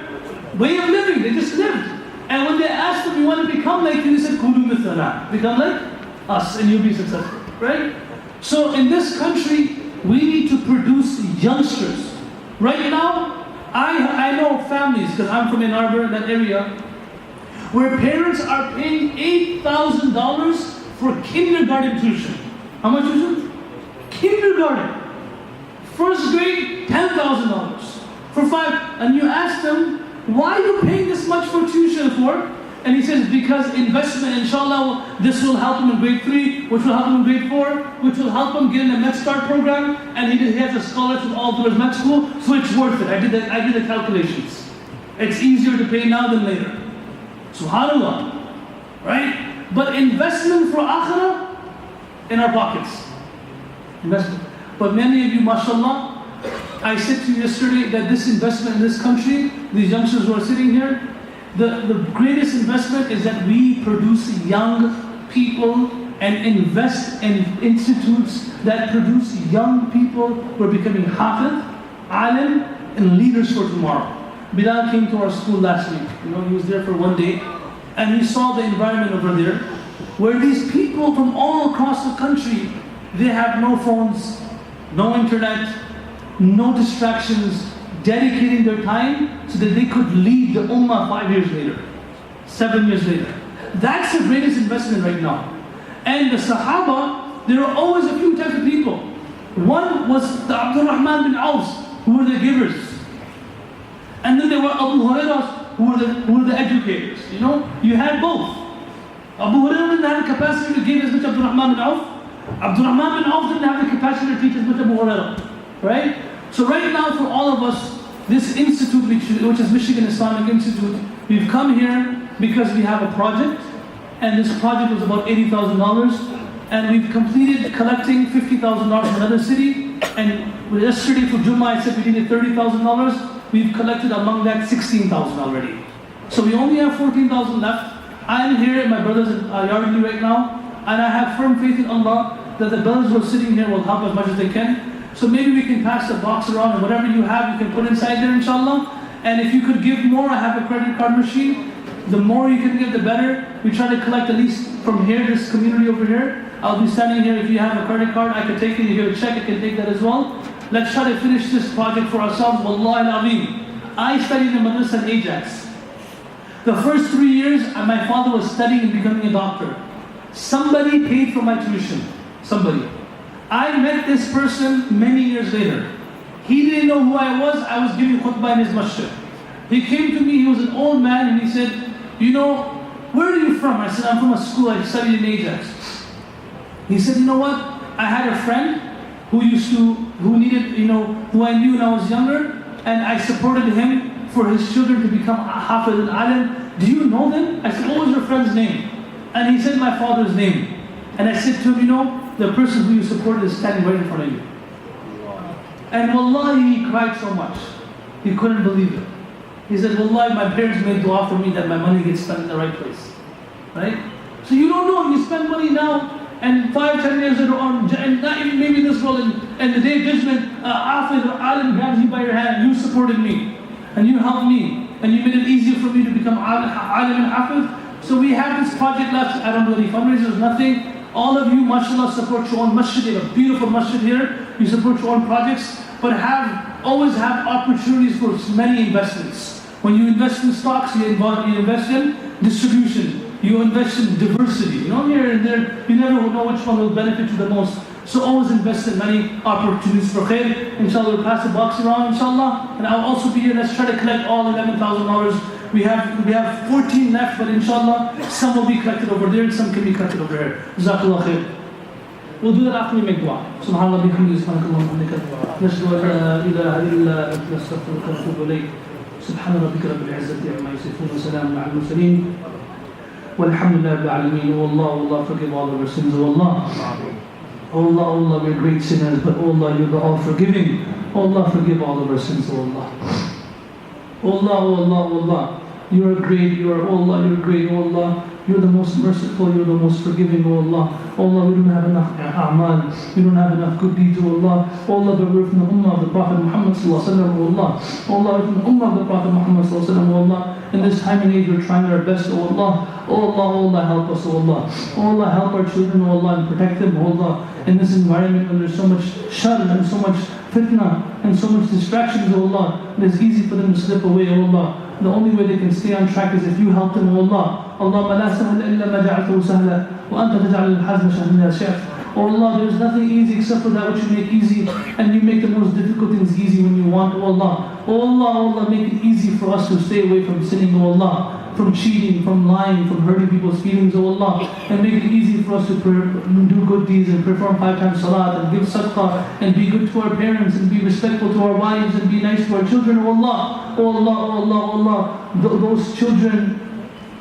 way of living. They just lived. And when they asked them, you want to become like you, they said, Kulu mithlana, become like us and you'll be successful. Right? So in this country, we need to produce youngsters. Right now, I know families, because I'm from Ann Arbor, that area, where parents are paying $8,000 for kindergarten tuition. How much tuition? Kindergarten. First grade, $10,000 for 5. And you ask them, why are you paying this much for tuition for? And he says, because investment, inshallah, this will help him in grade 3, which will help him in grade 4, which will help him get in a Med Start program, and he has a scholarship all through his med school, so it's worth it. I did the calculations. It's easier to pay now than later. SubhanAllah. Right? But investment for akhirah in our pockets. Investment. But many of you, mashallah, I said to you yesterday that this investment in this country, these youngsters who are sitting here, the greatest investment is that we produce young people and invest in institutes that produce young people who are becoming hafiz, alim, and leaders for tomorrow. Bilal came to our school last week. He was there for one day, and he saw the environment over there, where these people from all across the country, they have no phones, no internet, no distractions, dedicating their time so that they could lead the ummah 5 years later, 7 years later. That's the greatest investment right now. And the Sahaba, there are always a few types of people. One was the Abdur Rahman bin Auf, who were the givers. And then there were Abu Hurairah, who were the educators. You had both. Abu Hurairah didn't have the capacity to give as much Abdur Rahman bin Auf. Abdur Rahman bin Auf didn't have the capacity to teach as much Abu Hurairah. Right? So right now for all of us, this institute, which is Michigan Islamic Institute, we've come here because we have a project, and this project was about $80,000, and we've completed collecting $50,000 from another city, and yesterday for Jummah I said we needed $30,000, we've collected among that $16,000 already. So we only have $14,000 left. I'm here and my brothers are Yardley right now, and I have firm faith in Allah that the brothers who are sitting here will help as much as they can. So maybe we can pass the box around, and whatever you have you can put inside there inshallah. And if you could give more, I have a credit card machine. The more you can give, the better. We try to collect at least from here, this community over here. I'll be standing here. If you have a credit card, I can take it. If you have a check, I can take that as well. Let's try to finish this project for ourselves. Wallahi al-Azim. I studied in Madrasa in Ajax. The first 3 years, my father was studying and becoming a doctor. Somebody paid for my tuition. Somebody. I met this person many years later. He didn't know who I was giving khutbah in his masjid. He came to me, he was an old man, and he said, where are you from? I said, I'm from a school, I studied in Ajax. He said, you know what? I had a friend who I knew when I was younger, and I supported him for his children to become hafiz and alim. Do you know them? I said, what was your friend's name? And he said my father's name. And I said to him, the person who you supported is standing right in front of you. And wallahi, he cried so much. He couldn't believe it. He said, wallahi, my parents made dua for me that my money gets spent in the right place. Right? So you don't know, you spend money now, and 5-10 years later on, and not even maybe this world, and the day of judgment, Hafiz or Alim grabs you by your hand, you supported me, and you helped me, and you made it easier for me to become Alim and Hafiz. So we have this project left. I don't do any fundraisers, nothing. All of you, mashallah, support your own masjid. You have a beautiful masjid here. You support your own projects, but always have opportunities for many investments. When you invest in stocks, you invest in distribution. You invest in diversity. Here and there, you never know which one will benefit you the most. So always invest in many opportunities for khair. Inshallah, we'll pass the box around, inshallah. And I'll also be here. Let's try to collect all $11,000. We have 14 left, but inshallah, some will be collected over there and some can be collected over here. Jazakallah khair. We'll do that after we make dua. Subhanallah bihamdihi subhanakallah wa bihamdika. Nashhadu an la ilaha illa anta nastaghfiruka wa natubu ilayk. Subhana rabbika rabbil izzati amma yasifun wa salamun ala al-mursalin. Walhamdulillahi rabbil alameen. Oh Allah, forgive all of our sins. Oh Allah, we're great sinners, but oh Allah, you're the all-forgiving. Oh Allah, forgive all of our sins. Oh Allah, you are great, you're great, oh Allah. You're the most merciful, you're the most forgiving, oh Allah. Oh Allah, we don't have enough a'mal, we don't have enough good deeds, oh Allah. Oh Allah, but we're from the ummah of the Prophet Muhammad sallallahu alaihi wasallam, oh Allah. Oh Allah, we're from the ummah of the Prophet Muhammad sallallahu alaihi wasallam, oh Allah. In this time and age, we're trying our best, oh Allah. Oh Allah, help us, oh Allah. Oh Allah, help our children, oh Allah, and protect them, oh Allah. In this environment when there's so much shar and so much fitna and so much distractions, oh Allah, it is easy for them to slip away, oh Allah. The only way they can stay on track is if you help them, oh Allah. Allahumma la sahla illa ma ja'altahu sahla wa anta taj'al al-hazna sahlan ya shaykh. Oh Allah, there is nothing easy except for that which you make easy, and you make the most difficult things easy when you want, oh Allah. Oh Allah, make it easy for us to stay away from sinning, oh Allah, from cheating, from lying, from hurting people's feelings, oh Allah, and make it easy for us to do good deeds and perform 5 times salat and give sadaqah and be good to our parents and be respectful to our wives and be nice to our children, oh Allah. Oh Allah, those children,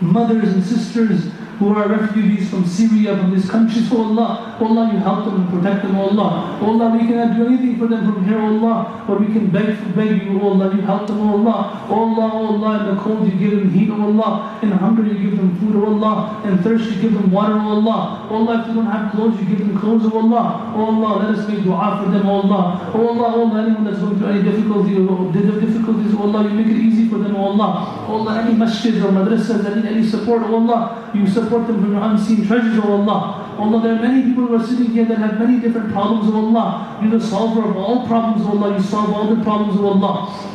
mothers and sisters who are refugees from Syria, from these countries, oh Allah. Oh Allah, you help them and protect them, oh Allah. Oh Allah, we cannot do anything for them from here, oh Allah, but we can beg you, oh Allah, you help them, oh Allah. Oh Allah, oh Allah, in the cold you give them heat, oh Allah. In hunger you give them food, oh Allah. In thirst you give them water, oh Allah. Oh Allah, if they don't have clothes, you give them clothes, oh Allah. Oh Allah, let us make dua for them, oh Allah. Oh Allah, oh Allah, anyone that's going through any difficulty or difficulties, oh Allah, you make it easy for them, oh Allah. Oh Allah, any masjids or madrasas that need any support, oh Allah, you support them from your unseen treasures, oh Allah. Allah, there are many people who are sitting here that have many different problems, oh Allah. You're the solver of all problems, oh Allah. You solve all the problems, oh Allah.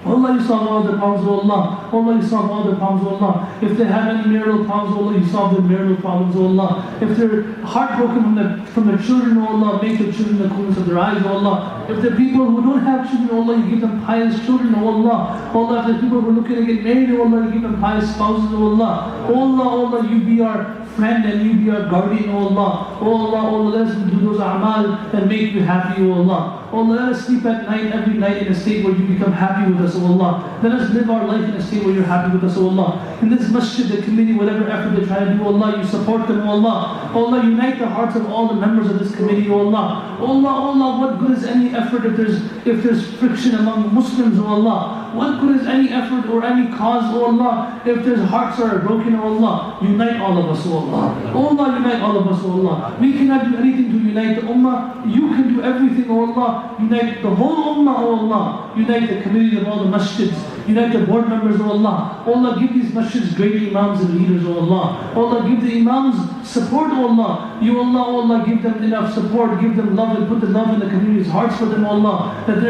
Allah, you solve all the problems, oh Allah. Allah, you solve all the problems, oh Allah. If they have any marital problems, oh Allah, you solve their marital problems, oh Allah. If they're heartbroken from their children, oh Allah, make the children the coolness of their eyes, oh Allah. If they're people who don't have children, oh Allah, you give them pious children, oh Allah. Oh Allah, if there's people who are looking to get married, oh Allah, you give them pious spouses, oh Allah. Oh Allah, oh Allah, you be our friend and you be our guardian, oh Allah. Oh Allah, oh Allah, let us do those a'mal that make you happy, oh Allah. Oh Allah, let us sleep at night, every night in a state where you become happy with us, oh Allah. Let us live our life in a state where you're happy with us, oh Allah. In this masjid, the committee, whatever effort they try to do, oh Allah, you support them, oh Allah. Oh Allah, unite the hearts of all the members of this committee, oh Allah. Oh Allah, oh Allah, what good is any effort if there's friction among Muslims, oh Allah? What good is any effort or any cause, oh Allah, if there's hearts that are broken, oh Allah? Unite all of us, oh Allah. Oh Allah, unite all of us, oh Allah. We cannot do anything to unite the ummah. You can do everything, oh Allah. Unite the whole ummah, oh Allah. Unite the community of all the masjids. Unite the board members, oh Allah. Oh Allah, give these masjids great imams and leaders, oh Allah. Oh Allah, give the imams support, oh Allah. You, Allah, oh Allah, give them enough support, give them love and put the love in the community's hearts for them, oh Allah. That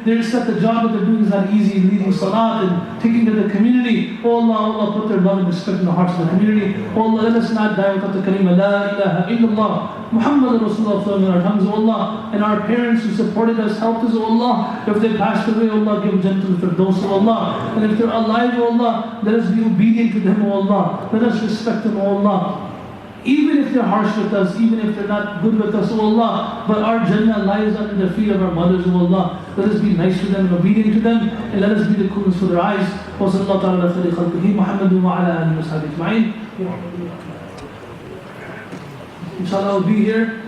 they're set the job that they're doing is not easy, leading salat and taking to the community. Oh Allah, oh Allah, put their love and respect in the hearts of the community. Oh Allah, let us not die without the kalima, La ilaha illallah, Muhammad Rasulullah flowing in our tongues, oh Allah. And our parents who supported us, helped us, oh Allah. If they passed away, oh Allah, give them gentle firdaus, oh Allah. And if they're alive, oh Allah, let us be obedient to them, oh Allah. Let us respect them, oh Allah. Even if they're harsh with us, even if they're not good with us, oh Allah, but our Jannah lies under the feet of our mothers, oh Allah. Let us be nice to them and obedient to them, and let us be the coolness for their eyes. Wa sallallahu ta'ala ala khayri khalqihi Muhammadun wa ala alihi wa sahbihi ajma'in. Inshallah, we'll be here,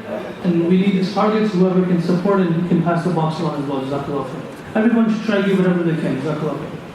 and we need these targets. Whoever can support it, we can pass the box around as well. Jazakallah khair. Everyone should try to give whatever they can. Jazakallah khair.